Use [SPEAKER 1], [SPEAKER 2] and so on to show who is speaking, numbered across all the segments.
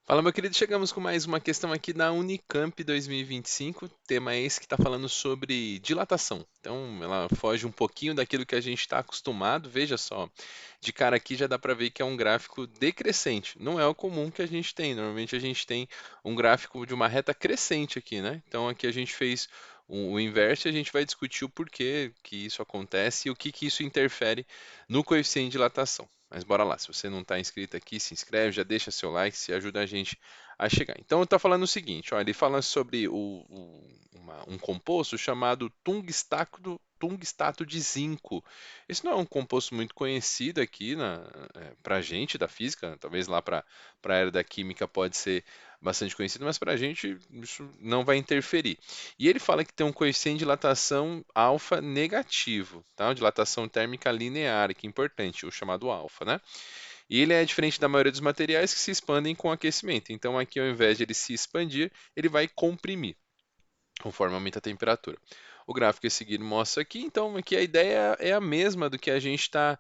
[SPEAKER 1] Fala, meu querido, chegamos com mais uma questão aqui da Unicamp 2025. Tema esse que está falando sobre dilatação. Então, ela foge um pouquinho daquilo que a gente está acostumado. Veja só, de cara aqui já dá para ver que é um gráfico decrescente. Não é o comum que a gente tem. Normalmente a gente tem um gráfico de uma reta crescente aqui, né? Então, aqui a gente fez o inverso e a gente vai discutir o porquê que isso acontece e o que que isso interfere no coeficiente de dilatação. Mas bora lá, se você não está inscrito aqui, se inscreve, já deixa seu like, se ajuda a gente a chegar. Então, está falando o seguinte, ó, ele fala sobre um composto chamado tungstato de zinco. Esse não é um composto muito conhecido aqui para a gente da física, talvez lá para a área da química pode ser bastante conhecido, mas para a gente isso não vai interferir. E ele fala que tem um coeficiente de dilatação alfa negativo, tá? Uma dilatação térmica linear, que é importante, o chamado alfa, né? E ele é diferente da maioria dos materiais que se expandem com aquecimento. Então aqui, ao invés de ele se expandir, ele vai comprimir conforme aumenta a temperatura. O gráfico a seguir mostra aqui, então, que a ideia é a mesma do que a gente está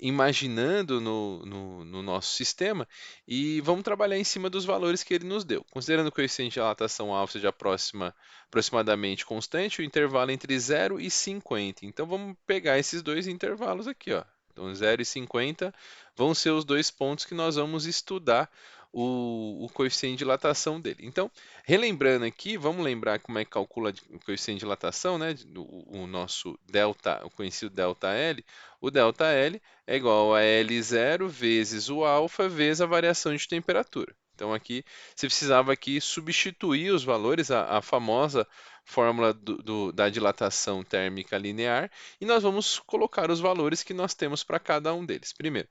[SPEAKER 1] imaginando no nosso sistema e vamos trabalhar em cima dos valores que ele nos deu. Considerando que o coeficiente de dilatação alfa seja aproximadamente constante, o intervalo entre 0 e 50. Então, vamos pegar esses dois intervalos aqui, ó. Então, 0 e 50 vão ser os dois pontos que nós vamos estudar o coeficiente de dilatação dele. Então, relembrando aqui, vamos lembrar como é que calcula o coeficiente de dilatação, né? O nosso delta, o conhecido delta L. O delta L é igual a L0 vezes o alfa vezes a variação de temperatura. Então aqui você precisava aqui substituir os valores, a famosa fórmula da dilatação térmica linear, e nós vamos colocar os valores que nós temos para cada um deles. Primeiro,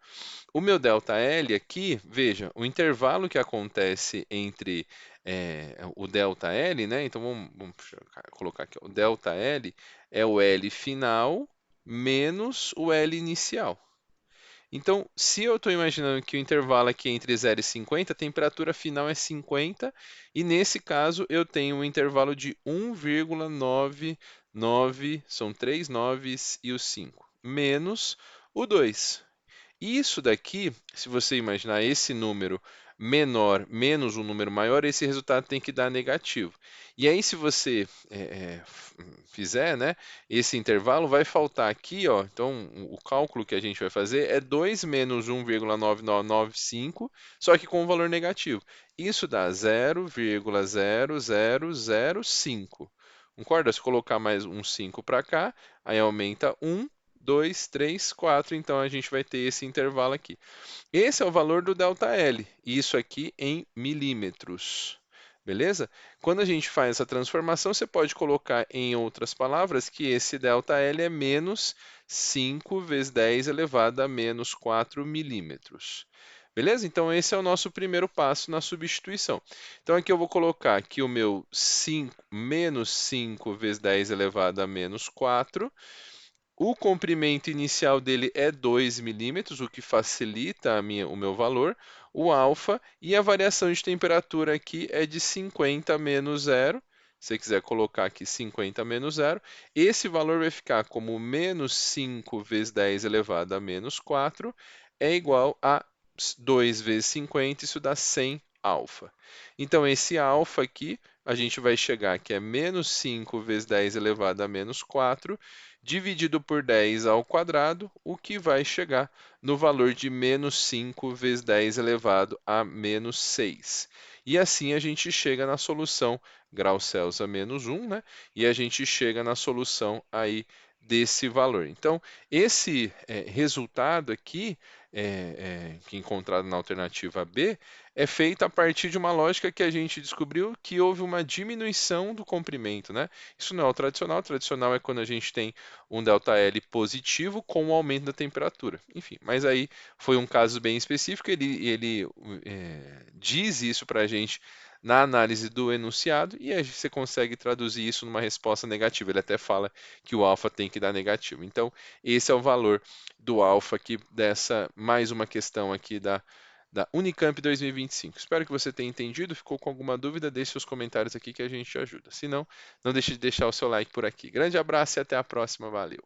[SPEAKER 1] o meu ΔL aqui, veja, o intervalo que acontece entre o ΔL, né? Então vamos colocar aqui, ó, o ΔL é o L final menos o L inicial. Então, se eu estou imaginando que o intervalo aqui é entre 0 e 50, a temperatura final é 50, e nesse caso eu tenho um intervalo de 1,99, são três noves e o 5, menos o 2. Isso daqui, se você imaginar esse número menor menos um número maior, esse resultado tem que dar negativo. E aí, se você fizer, né, esse intervalo, vai faltar aqui, ó. Então, o cálculo que a gente vai fazer é 2 menos 1,9995, só que com um valor negativo. Isso dá 0,0005. Concorda? Se colocar mais um 5 para cá, aí aumenta 1. 2, 3, 4, então a gente vai ter esse intervalo aqui. Esse é o valor do ΔL, isso aqui em milímetros. Beleza? Quando a gente faz essa transformação, você pode colocar em outras palavras que esse ΔL é menos 5 vezes 10 elevado a menos 4 milímetros. Beleza? Então, esse é o nosso primeiro passo na substituição. Então, aqui eu vou colocar que o meu 5, menos 5 vezes 10 elevado a menos 4. O comprimento inicial dele é 2 milímetros, o que facilita o meu valor. O alfa e a variação de temperatura aqui é de 50 menos zero. Se você quiser colocar aqui 50 menos zero, esse valor vai ficar como menos 5 vezes 10 elevado a menos 4 é igual a 2 vezes 50, isso dá 100 alfa. Então, esse alfa aqui, a gente vai chegar que é menos 5 vezes 10 elevado a menos 4 dividido por 10 ao quadrado, o que vai chegar no valor de menos 5 vezes 10 elevado a menos 6. E assim a gente chega na solução grau Celsius a menos 1, né? E a gente chega na solução aí desse valor. Então, esse resultado aqui, que é encontrado na alternativa B, é feito a partir de uma lógica que a gente descobriu que houve uma diminuição do comprimento, né? Isso não é o tradicional. O tradicional é quando a gente tem um ΔL positivo com o aumento da temperatura. Enfim, mas aí foi um caso bem específico. Ele diz isso para a gente na análise do enunciado e aí você consegue traduzir isso numa resposta negativa. Ele até fala que o alfa tem que dar negativo. Então, esse é o valor do alfa aqui dessa mais uma questão aqui da Unicamp 2025. Espero que você tenha entendido. Ficou com alguma dúvida? Deixe seus comentários aqui que a gente te ajuda. Se não, não deixe de deixar o seu like por aqui. Grande abraço e até a próxima. Valeu!